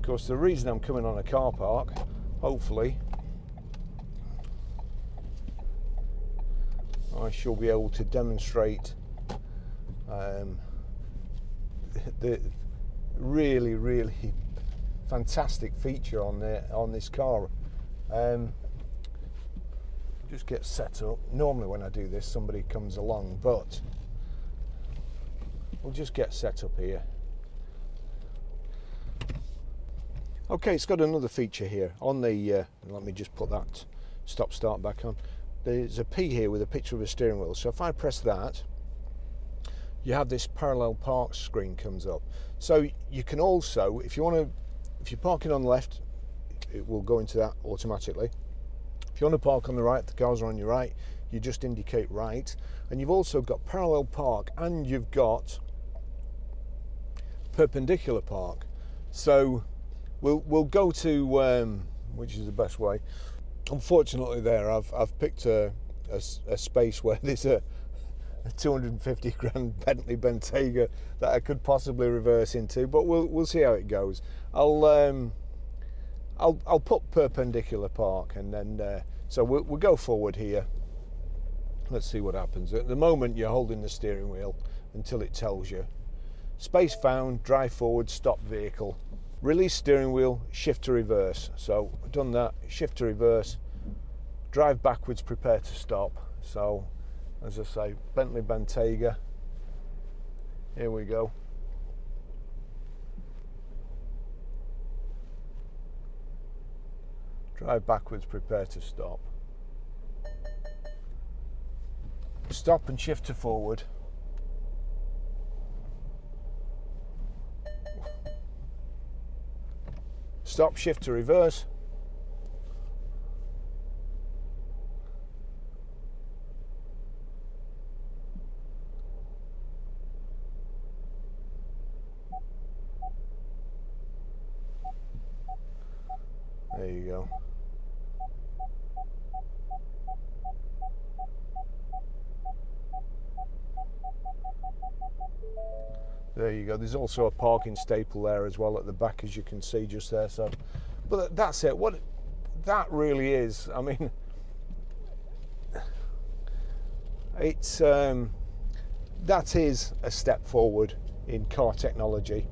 course, the reason I'm coming on a car park, hopefully, I shall be able to demonstrate the really fantastic feature on this car. Just get set up. Normally when I do this somebody comes along, but we'll just get set up here. Okay, it's got another feature here on the let me just put that stop start back on. There's a P here with a picture of a steering wheel, so if I press that, you have this parallel park screen comes up. So you can also, if you're parking on the left, it will go into that automatically. If you want to park on the right, the cars are on your right, you just indicate right. And you've also got parallel park, and you've got perpendicular park. So we'll go to which is the best way. Unfortunately, there I've picked a space where there's a 250 grand Bentley Bentayga that I could possibly reverse into, but we'll see how it goes. I'll put perpendicular park, and then so we'll go forward here. Let's see what happens. At the moment, you're holding the steering wheel until it tells you. Space found, drive forward, stop vehicle. Release steering wheel, shift to reverse. So I've done that, shift to reverse, drive backwards, prepare to stop. So as I say, Bentley Bentayga, here we go. Drive backwards, prepare to stop. Stop and shift to forward. Stop, shift to reverse. There you go. There you go. There's also a parking staple there as well at the back, as you can see just there. So, but that's it. What that really is, I mean, it's that is a step forward in car technology.